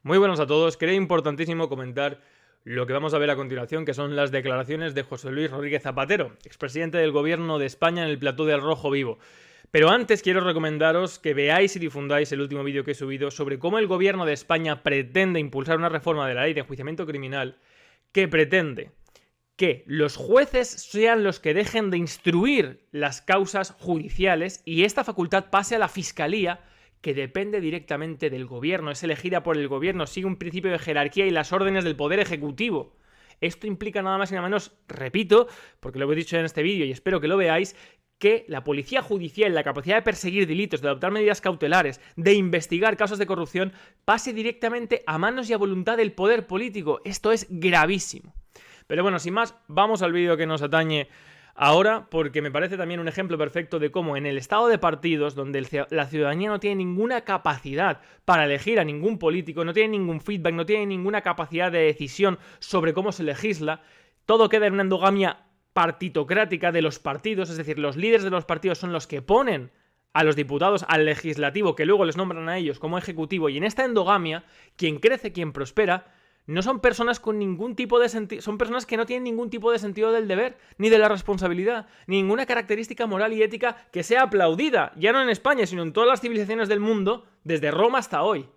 Muy buenos a todos. Creo importantísimo comentar lo que vamos a ver a continuación, que son las declaraciones de José Luis Rodríguez Zapatero, expresidente del Gobierno de España, en el plató de Al Rojo Vivo. Pero antes quiero recomendaros que veáis y difundáis el último vídeo que he subido sobre cómo el Gobierno de España pretende impulsar una reforma de la ley de enjuiciamiento criminal que pretende que los jueces sean los que dejen de instruir las causas judiciales y esta facultad pase a la Fiscalía, que depende directamente del gobierno, es elegida por el gobierno, sigue un principio de jerarquía y las órdenes del poder ejecutivo. Esto implica nada más y nada menos, repito, porque lo he dicho en este vídeo y espero que lo veáis, que la policía judicial, la capacidad de perseguir delitos, de adoptar medidas cautelares, de investigar casos de corrupción, pase directamente a manos y a voluntad del poder político. Esto es gravísimo. Pero bueno, sin más, vamos al vídeo que nos atañe ahora, porque me parece también un ejemplo perfecto de cómo en el estado de partidos, donde la ciudadanía no tiene ninguna capacidad para elegir a ningún político, no tiene ningún feedback, no tiene ninguna capacidad de decisión sobre cómo se legisla, todo queda en una endogamia partitocrática de los partidos, es decir, los líderes de los partidos son los que ponen a los diputados al legislativo, que luego les nombran a ellos como ejecutivo, y en esta endogamia, quien crece, quien prospera, no son personas con ningún tipo de sentido, son personas que no tienen ningún tipo de sentido del deber, ni de la responsabilidad, ni ninguna característica moral y ética que sea aplaudida, ya no en España, sino en todas las civilizaciones del mundo, desde Roma hasta hoy.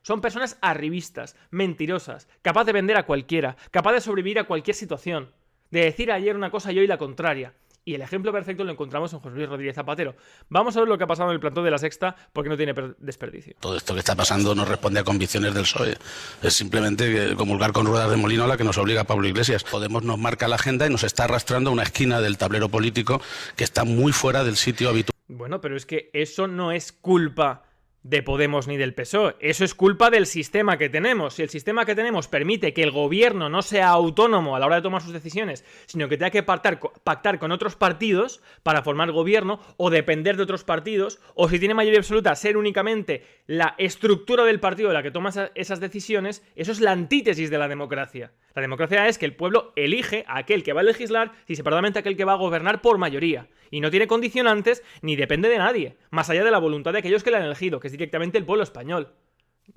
Son personas arribistas, mentirosas, capaz de vender a cualquiera, capaz de sobrevivir a cualquier situación, de decir ayer una cosa y hoy la contraria. Y el ejemplo perfecto lo encontramos en José Luis Rodríguez Zapatero. Vamos a ver lo que ha pasado en el plató de La Sexta, porque no tiene desperdicio. Todo esto que está pasando no responde a convicciones del PSOE. Es simplemente comulgar con ruedas de molino a la que nos obliga Pablo Iglesias. Podemos nos marca la agenda y nos está arrastrando a una esquina del tablero político que está muy fuera del sitio habitual. Bueno, pero es que eso no es culpa de Podemos ni del PSOE. Eso es culpa del sistema que tenemos. Si el sistema que tenemos permite que el gobierno no sea autónomo a la hora de tomar sus decisiones, sino que tenga que pactar con otros partidos para formar gobierno, o depender de otros partidos, o si tiene mayoría absoluta, ser únicamente la estructura del partido de la que toma esas decisiones, eso es la antítesis de la democracia. La democracia es que el pueblo elige a aquel que va a legislar y separadamente a aquel que va a gobernar por mayoría. Y no tiene condicionantes ni depende de nadie, más allá de la voluntad de aquellos que la han elegido, que es directamente el pueblo español.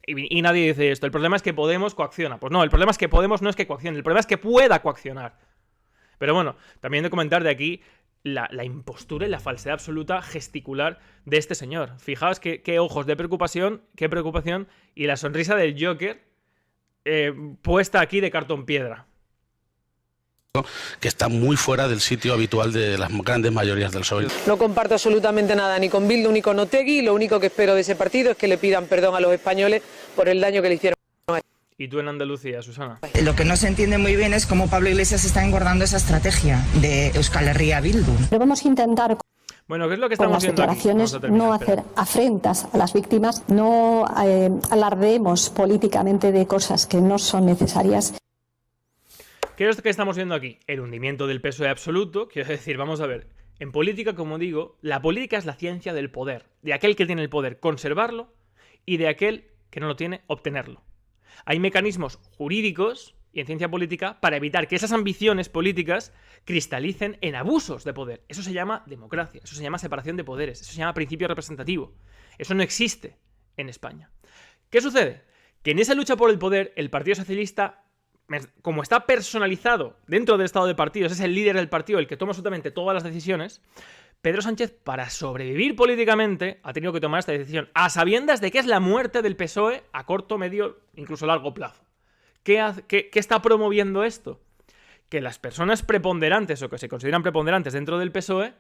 Y nadie dice esto. El problema es que Podemos coacciona. Pues no, el problema es que Podemos no es que coaccione, el problema es que pueda coaccionar. Pero bueno, también de comentar de aquí la impostura y la falsedad absoluta gesticular de este señor. Fijaos qué ojos de preocupación, qué preocupación, y la sonrisa del Joker puesta aquí de cartón piedra. Que está muy fuera del sitio habitual de las grandes mayorías del PSOE. No comparto absolutamente nada ni con Bildu ni con Otegi. Lo único que espero de ese partido es que le pidan perdón a los españoles por el daño que le hicieron. ¿Y tú en Andalucía, Susana? Lo que no se entiende muy bien es cómo Pablo Iglesias está engordando esa estrategia de Euskal Herria Bildu. Pero vamos a intentar, bueno, ¿qué es lo que con estamos las viendo declaraciones, aquí? no hacer afrentas a las víctimas, no alardeemos políticamente de cosas que no son necesarias. ¿Qué es lo que estamos viendo aquí? El hundimiento del PSOE absoluto. Quiero decir, vamos a ver, en política, como digo, la política es la ciencia del poder, de aquel que tiene el poder conservarlo y de aquel que no lo tiene obtenerlo. Hay mecanismos jurídicos y en ciencia política para evitar que esas ambiciones políticas cristalicen en abusos de poder. Eso se llama democracia, eso se llama separación de poderes, eso se llama principio representativo. Eso no existe en España. ¿Qué sucede? Que en esa lucha por el poder, el Partido Socialista, como está personalizado dentro del estado de partidos, es el líder del partido el que toma absolutamente todas las decisiones, Pedro Sánchez, para sobrevivir políticamente, ha tenido que tomar esta decisión, a sabiendas de que es la muerte del PSOE a corto, medio, incluso largo plazo. ¿Qué está promoviendo esto? Que las personas preponderantes o que se consideran preponderantes dentro del PSOE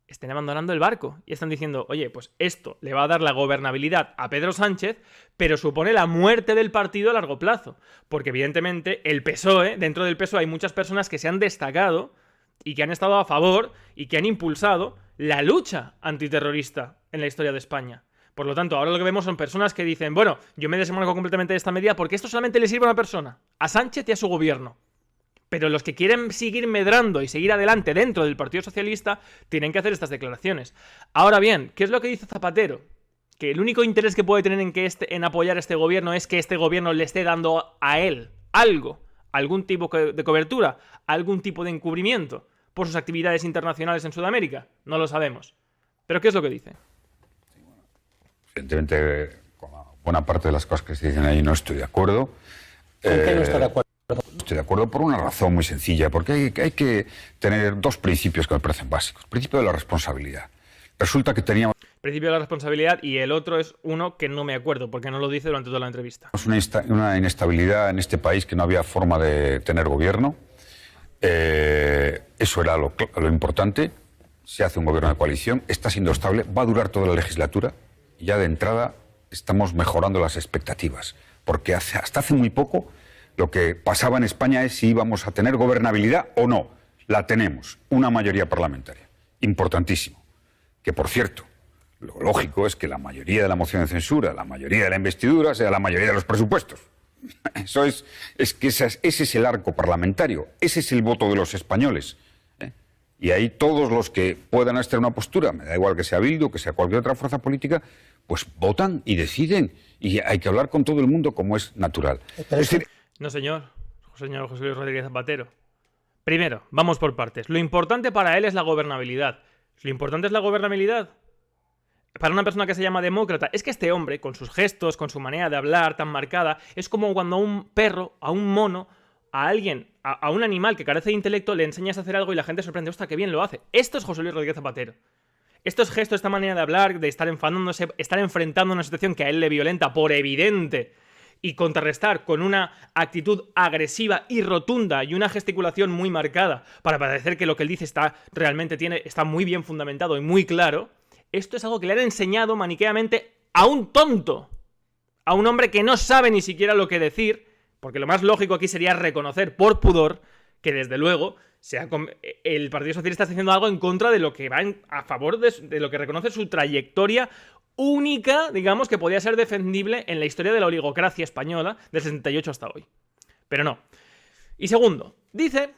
estén abandonando el barco y están diciendo, oye, pues esto le va a dar la gobernabilidad a Pedro Sánchez, pero supone la muerte del partido a largo plazo. Porque evidentemente el PSOE, dentro del PSOE hay muchas personas que se han destacado y que han estado a favor y que han impulsado la lucha antiterrorista en la historia de España. Por lo tanto, ahora lo que vemos son personas que dicen, bueno, yo me desmarco completamente de esta medida porque esto solamente le sirve a una persona, a Sánchez y a su gobierno. Pero los que quieren seguir medrando y seguir adelante dentro del Partido Socialista tienen que hacer estas declaraciones. Ahora bien, ¿qué es lo que dice Zapatero? Que el único interés que puede tener en apoyar a este gobierno es que este gobierno le esté dando a él algo, algún tipo de cobertura, algún tipo de encubrimiento por sus actividades internacionales en Sudamérica. No lo sabemos. ¿Pero qué es lo que dice? Evidentemente, como buena parte de las cosas que se dicen ahí no estoy de acuerdo. ¿Con qué no está de acuerdo? Estoy de acuerdo por una razón muy sencilla, porque hay que tener dos principios que me parecen básicos. El principio de la responsabilidad. Resulta que teníamos Principio de la responsabilidad, y el otro es uno que no me acuerdo, porque no lo dice durante toda la entrevista. una inestabilidad en este país, que no había forma de tener gobierno. Eso era lo importante. Se hace un gobierno de coalición, está siendo estable, va a durar toda la legislatura, y ya de entrada estamos mejorando las expectativas, porque hasta hace muy poco lo que pasaba en España es si íbamos a tener gobernabilidad o no. La tenemos, una mayoría parlamentaria, importantísimo. Que, por cierto, lo lógico es que la mayoría de la moción de censura, la mayoría de la investidura, sea la mayoría de los presupuestos. Eso es que ese es el arco parlamentario, ese es el voto de los españoles. Y ahí todos los que puedan estar en una postura, me da igual que sea Bildu, que sea cualquier otra fuerza política, pues votan y deciden. Y hay que hablar con todo el mundo como es natural. Es decir, No, señor José Luis Rodríguez Zapatero. Primero, vamos por partes. Lo importante para él es la gobernabilidad. Lo importante es la gobernabilidad. Para una persona que se llama demócrata, es que este hombre, con sus gestos, con su manera de hablar tan marcada, es como cuando a un perro, a un mono, a alguien, a un animal que carece de intelecto, le enseñas a hacer algo y la gente se sorprende. ¡Ostras, qué bien lo hace! Esto es José Luis Rodríguez Zapatero. Estos gestos, esta manera de hablar, de estar enfadándose, estar enfrentando una situación que a él le violenta por evidente, y contrarrestar con una actitud agresiva y rotunda y una gesticulación muy marcada para parecer que lo que él dice está muy bien fundamentado y muy claro. Esto es algo que le han enseñado maniqueamente a un tonto, a un hombre que no sabe ni siquiera lo que decir, porque lo más lógico aquí sería reconocer por pudor que desde luego el Partido Socialista está haciendo algo en contra de lo que va a favor de lo que reconoce su trayectoria única, digamos, que podía ser defendible en la historia de la oligocracia española del 68 hasta hoy. Pero no. Y segundo, dice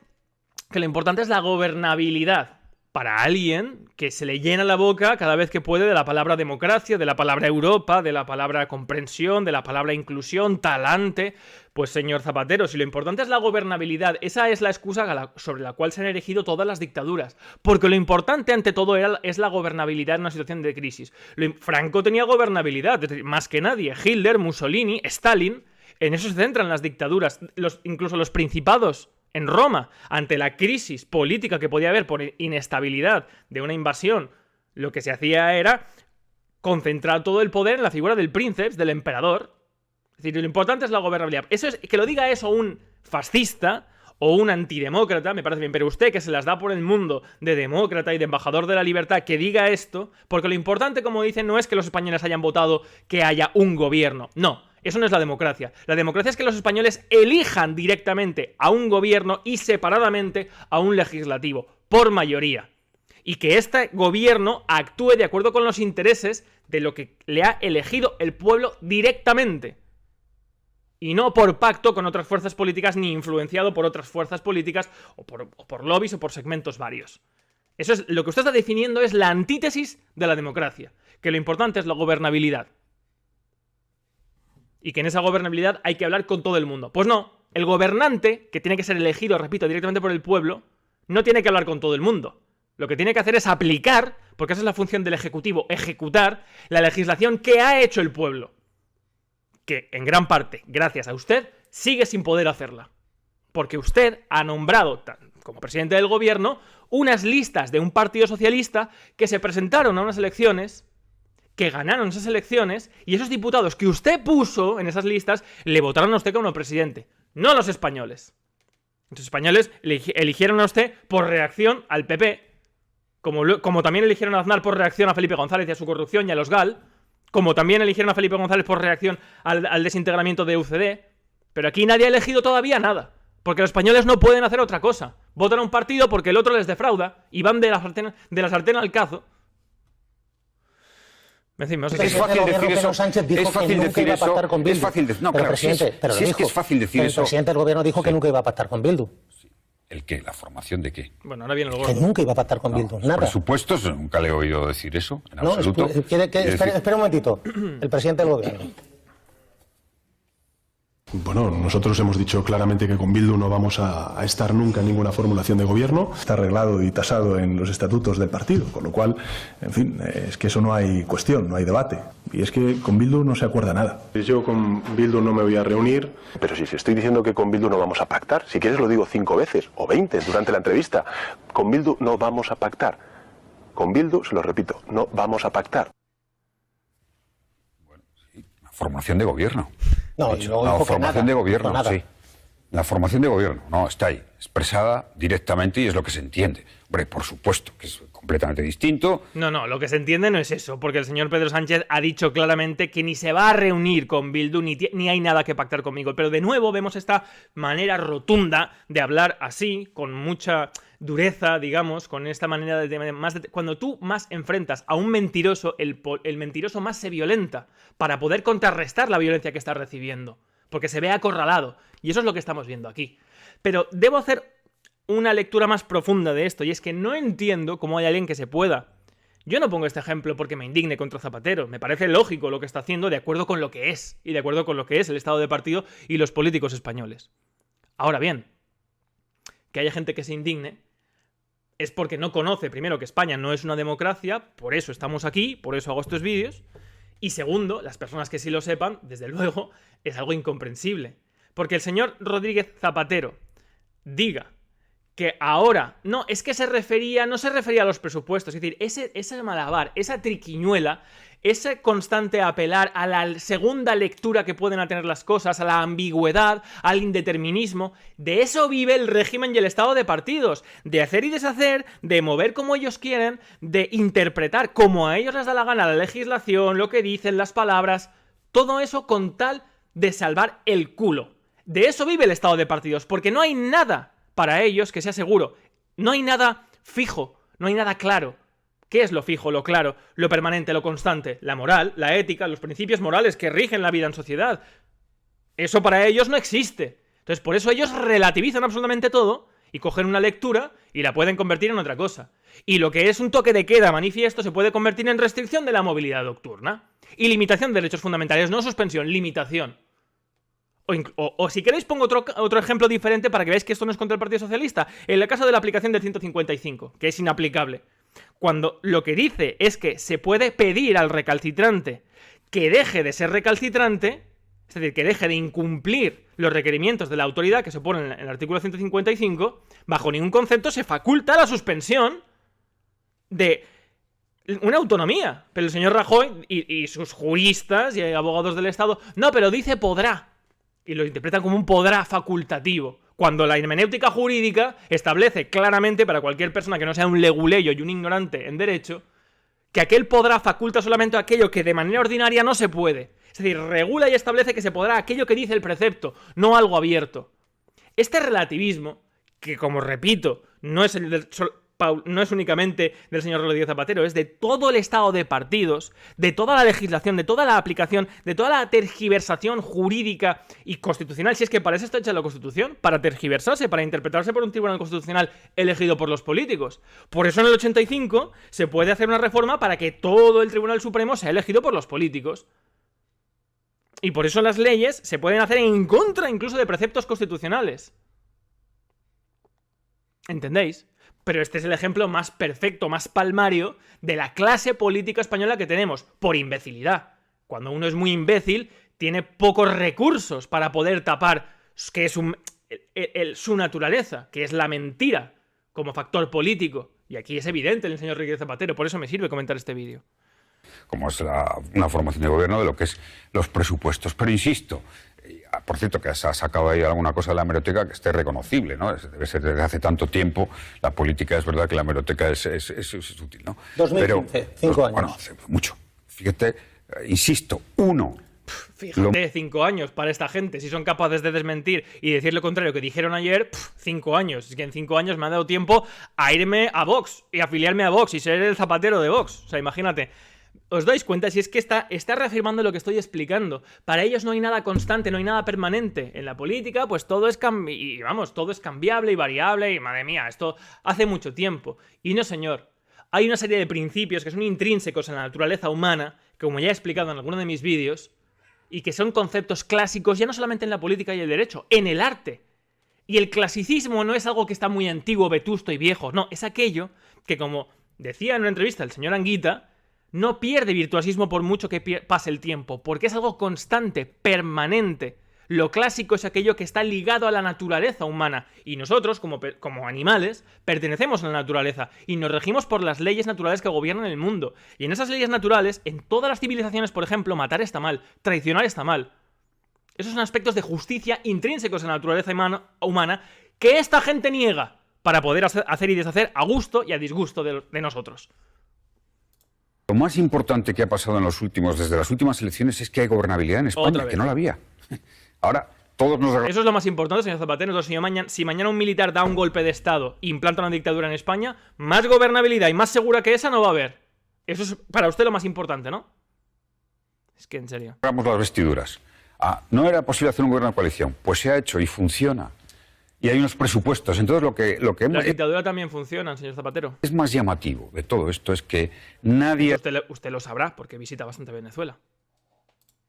que lo importante es la gobernabilidad. Para alguien que se le llena la boca cada vez que puede de la palabra democracia, de la palabra Europa, de la palabra comprensión, de la palabra inclusión, talante. Pues señor Zapatero, si lo importante es la gobernabilidad, esa es la excusa sobre la cual se han erigido todas las dictaduras. Porque lo importante ante todo es la gobernabilidad en una situación de crisis. Franco tenía gobernabilidad, más que nadie. Hitler, Mussolini, Stalin, en eso se centran las dictaduras, incluso los principados. En Roma, ante la crisis política que podía haber por inestabilidad de una invasión, lo que se hacía era concentrar todo el poder en la figura del princeps, del emperador. Es decir, lo importante es la gobernabilidad. Eso es, que lo diga eso un fascista o un antidemócrata, me parece bien, pero usted, que se las da por el mundo de demócrata y de embajador de la libertad, que diga esto, porque lo importante, como dicen, no es que los españoles hayan votado que haya un gobierno, no. Eso no es la democracia. La democracia es que los españoles elijan directamente a un gobierno y separadamente a un legislativo, por mayoría. Y que este gobierno actúe de acuerdo con los intereses de lo que le ha elegido el pueblo directamente. Y no por pacto con otras fuerzas políticas, ni influenciado por otras fuerzas políticas, o por lobbies o por segmentos varios. Eso es lo que usted está definiendo, es la antítesis de la democracia. Que lo importante es la gobernabilidad. Y que en esa gobernabilidad hay que hablar con todo el mundo. Pues no, el gobernante, que tiene que ser elegido, repito, directamente por el pueblo, no tiene que hablar con todo el mundo. Lo que tiene que hacer es aplicar, porque esa es la función del Ejecutivo, ejecutar la legislación que ha hecho el pueblo. Que, en gran parte, gracias a usted, sigue sin poder hacerla. Porque usted ha nombrado, como presidente del gobierno, unas listas de un partido socialista que se presentaron a unas elecciones, que ganaron esas elecciones, y esos diputados que usted puso en esas listas le votaron a usted como presidente, no a los españoles. Los españoles eligieron a usted por reacción al PP, como también eligieron a Aznar por reacción a Felipe González y a su corrupción y a los GAL, como también eligieron a Felipe González por reacción al desintegramiento de UCD, pero aquí nadie ha elegido todavía nada, porque los españoles no pueden hacer otra cosa. Votan a un partido porque el otro les defrauda y van de la sartén al cazo. Es fácil decir eso. Sánchez dijo es fácil que nunca iba a pactar con Bildu. Es fácil decir, no, pero claro, presidente, si es que es fácil decir eso. El presidente del gobierno dijo que nunca iba a pactar con Bildu. ¿El qué? ¿La formación de qué? Bueno, ahora viene el Que gordo. nunca iba a pactar con Bildu, nada. Presupuestos, nunca le he oído decir eso, en No, absoluto. espera un momentito. El presidente del gobierno. Bueno, nosotros hemos dicho claramente que con Bildu no vamos a estar nunca en ninguna formulación de gobierno. Está arreglado y tasado en los estatutos del partido, con lo cual, en fin, es que eso no hay cuestión, no hay debate. Y es que con Bildu no se acuerda nada. Yo con Bildu no me voy a reunir. Pero si estoy diciendo que con Bildu no vamos a pactar, si quieres lo digo 5 veces o 20 durante la entrevista. Con Bildu no vamos a pactar. Con Bildu, se lo repito, no vamos a pactar. Bueno, sí, la formación de gobierno. No, la formación de gobierno, sí. La formación de gobierno, no, está ahí, expresada directamente y es lo que se entiende. Hombre, por supuesto, que es completamente distinto. No, lo que se entiende no es eso, porque el señor Pedro Sánchez ha dicho claramente que ni se va a reunir con Bildu, ni hay nada que pactar conmigo. Pero de nuevo vemos esta manera rotunda de hablar así, con mucha dureza, digamos, con esta manera cuando tú más enfrentas a un mentiroso, el mentiroso más se violenta para poder contrarrestar la violencia que está recibiendo, porque se ve acorralado, y eso es lo que estamos viendo aquí. Pero debo hacer una lectura más profunda de esto, y es que no entiendo cómo hay alguien que se pueda... Yo no pongo este ejemplo porque me indigne contra Zapatero, me parece lógico lo que está haciendo de acuerdo con lo que es, y de acuerdo con lo que es el estado de partido y los políticos españoles. Ahora bien, que haya gente que se indigne es porque no conoce, primero, que España no es una democracia, por eso estamos aquí, por eso hago estos vídeos, y segundo, las personas que sí lo sepan, desde luego, es algo incomprensible. Porque el señor Rodríguez Zapatero diga que ahora... No, es que no se refería a los presupuestos. Es decir, ese malabar, esa triquiñuela, ese constante apelar a la segunda lectura que pueden tener las cosas, a la ambigüedad, al indeterminismo, de eso vive el régimen y el estado de partidos. De hacer y deshacer, de mover como ellos quieren, de interpretar como a ellos les da la gana la legislación, lo que dicen, las palabras, todo eso con tal de salvar el culo. De eso vive el estado de partidos, porque no hay nada para ellos que sea seguro. No hay nada fijo, no hay nada claro. ¿Qué es lo fijo, lo claro, lo permanente, lo constante? La moral, la ética, los principios morales que rigen la vida en sociedad. Eso para ellos no existe. Entonces, por eso ellos relativizan absolutamente todo y cogen una lectura y la pueden convertir en otra cosa. Y lo que es un toque de queda manifiesto se puede convertir en restricción de la movilidad nocturna. Y limitación de derechos fundamentales, no suspensión, limitación. O si queréis pongo otro ejemplo diferente para que veáis que esto no es contra el Partido Socialista. En el caso de la aplicación del 155, que es inaplicable. Cuando lo que dice es que se puede pedir al recalcitrante que deje de ser recalcitrante, es decir, que deje de incumplir los requerimientos de la autoridad que se ponen en el artículo 155, bajo ningún concepto se faculta la suspensión de una autonomía. Pero el señor Rajoy y sus juristas y abogados del Estado, no, pero dice podrá. Y lo interpretan como un podrá facultativo, cuando la hermenéutica jurídica establece claramente para cualquier persona que no sea un leguleyo y un ignorante en derecho, que aquel podrá faculta solamente aquello que de manera ordinaria no se puede. Es decir, regula y establece que se podrá aquello que dice el precepto, no algo abierto. Este relativismo, que como repito, no es únicamente del señor Rodríguez Zapatero, es de todo el estado de partidos, de toda la legislación, de toda la aplicación, de toda la tergiversación jurídica y constitucional, si es que para eso está hecha la Constitución, para tergiversarse, para interpretarse por un tribunal constitucional elegido por los políticos. Por eso en el 85 se puede hacer una reforma para que todo el Tribunal Supremo sea elegido por los políticos. Y por eso las leyes se pueden hacer en contra incluso de preceptos constitucionales. ¿Entendéis? Pero este es el ejemplo más perfecto, más palmario de la clase política española que tenemos, por imbecilidad. Cuando uno es muy imbécil, tiene pocos recursos para poder tapar que es su naturaleza, que es la mentira, como factor político. Y aquí es evidente el señor Rodríguez Zapatero, por eso me sirve comentar este vídeo. Como es una formación de gobierno de lo que es los presupuestos. Pero insisto, por cierto, que se ha sacado ahí alguna cosa de la hemeroteca que esté reconocible, ¿no? Debe ser desde hace tanto tiempo. La política, es verdad que la hemeroteca es útil, ¿no? 2015, 5 años. Bueno, hace mucho. Fíjate, insisto, Fíjate, 5 años para esta gente. Si son capaces de desmentir y decir lo contrario que dijeron ayer, 5 años. Es que en 5 años me ha dado tiempo a irme a Vox y afiliarme a Vox y ser el Zapatero de Vox. O sea, imagínate. ¿Os dais cuenta? Si es que está reafirmando lo que estoy explicando. Para ellos no hay nada constante, no hay nada permanente. En la política, pues todo es todo es cambiable y variable. Y madre mía, esto hace mucho tiempo. Y no, señor. Hay una serie de principios que son intrínsecos en la naturaleza humana, que como ya he explicado en alguno de mis vídeos, y que son conceptos clásicos ya no solamente en la política y el derecho, en el arte. Y el clasicismo no es algo que está muy antiguo, vetusto y viejo, no, es aquello que, como decía en una entrevista el señor Anguita, no pierde virtuosismo por mucho que pase el tiempo, porque es algo constante, permanente. Lo clásico es aquello que está ligado a la naturaleza humana, y nosotros, como animales, pertenecemos a la naturaleza, y nos regimos por las leyes naturales que gobiernan el mundo. Y en esas leyes naturales, en todas las civilizaciones, por ejemplo, matar está mal, traicionar está mal. Esos son aspectos de justicia intrínsecos a la naturaleza humana que esta gente niega para poder hacer y deshacer a gusto y a disgusto de nosotros. Lo más importante que ha pasado desde las últimas elecciones es que hay gobernabilidad en España, que no la había. Ahora, todos nos... Eso es lo más importante, señor Zapatero. Entonces, si mañana un militar da un golpe de Estado e implanta una dictadura en España, más gobernabilidad y más segura que esa no va a haber. Eso es para usted lo más importante, ¿no? Es que en serio. Hagamos las vestiduras. No era posible hacer un gobierno de coalición. Pues se ha hecho y funciona. Y hay unos presupuestos. Entonces lo que hemos... La dictadura también funciona, señor Zapatero. Es más llamativo de todo esto es que nadie... Usted lo sabrá, porque visita bastante Venezuela.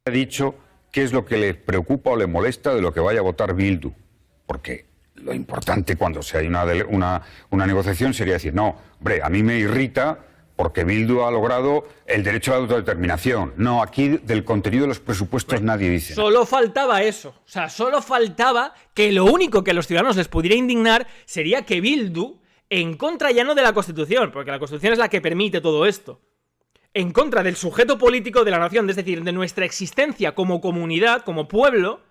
Ha dicho qué es lo que le preocupa o le molesta de lo que vaya a votar Bildu. Porque lo importante cuando hay una negociación sería decir, no, hombre, a mí me irrita porque Bildu ha logrado el derecho a la autodeterminación. No, aquí del contenido de los presupuestos nadie dice. Solo faltaba eso. O sea, solo faltaba que lo único que a los ciudadanos les pudiera indignar sería que Bildu, en contra ya no de la Constitución, porque la Constitución es la que permite todo esto, en contra del sujeto político de la nación, es decir, de nuestra existencia como comunidad, como pueblo,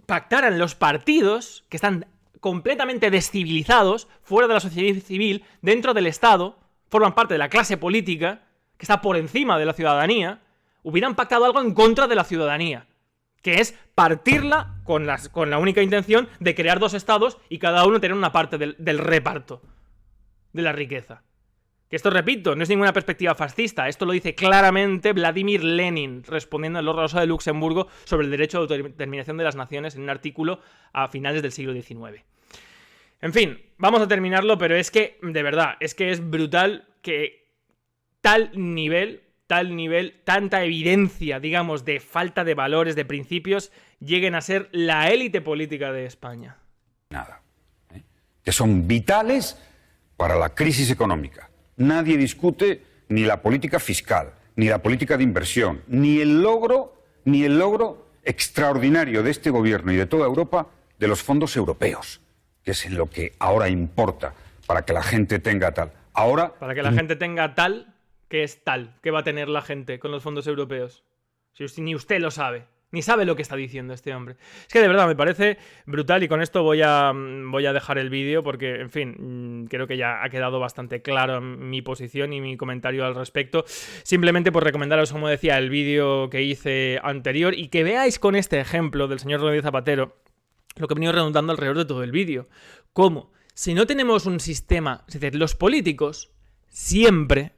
pactaran los partidos que están completamente descivilizados, fuera de la sociedad civil, dentro del Estado, forman parte de la clase política, que está por encima de la ciudadanía, hubieran pactado algo en contra de la ciudadanía, que es partirla con la única intención de crear dos estados y cada uno tener una parte del reparto de la riqueza. Que esto, repito, no es ninguna perspectiva fascista, esto lo dice claramente Vladimir Lenin, respondiendo a la Rosa de Luxemburgo sobre el derecho de autodeterminación de las naciones en un artículo a finales del siglo XIX. En fin, vamos a terminarlo, pero es que, de verdad, es que es brutal que tal nivel, tanta evidencia, digamos, de falta de valores, de principios, lleguen a ser la élite política de España. Nada. Que son vitales para la crisis económica. Nadie discute ni la política fiscal, ni la política de inversión, ni el logro extraordinario de este gobierno y de toda Europa de los fondos europeos, que es en lo que ahora importa para que la gente tenga tal. Ahora... Para que la gente tenga tal, ¿qué es tal? ¿Qué va a tener la gente con los fondos europeos? Si ni usted lo sabe. Ni sabe lo que está diciendo este hombre. Es que de verdad me parece brutal y con esto voy a dejar el vídeo porque, en fin, creo que ya ha quedado bastante claro mi posición y mi comentario al respecto. Simplemente por recomendaros, como decía, el vídeo que hice anterior y que veáis con este ejemplo del señor Rodríguez Zapatero lo que he venido redundando alrededor de todo el vídeo. Cómo, si no tenemos un sistema, es decir, los políticos siempre,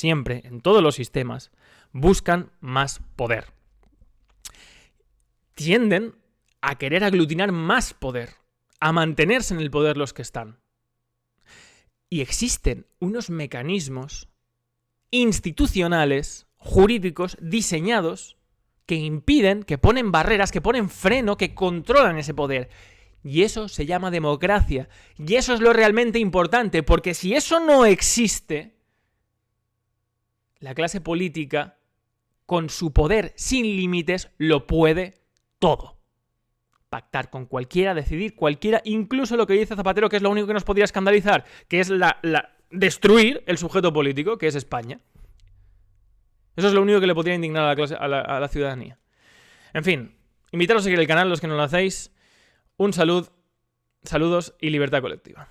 en todos los sistemas, buscan más poder. Tienden a querer aglutinar más poder, a mantenerse en el poder los que están. Y existen unos mecanismos institucionales, jurídicos, diseñados, que impiden, que ponen barreras, que ponen freno, que controlan ese poder. Y eso se llama democracia. Y eso es lo realmente importante, porque si eso no existe, la clase política, con su poder sin límites, lo puede todo. Pactar con cualquiera, decidir cualquiera, incluso lo que dice Zapatero, que es lo único que nos podría escandalizar, que es destruir el sujeto político, que es España. Eso es lo único que le podría indignar a la ciudadanía. En fin, invitaros a seguir el canal, los que no lo hacéis. Un saludos y libertad colectiva.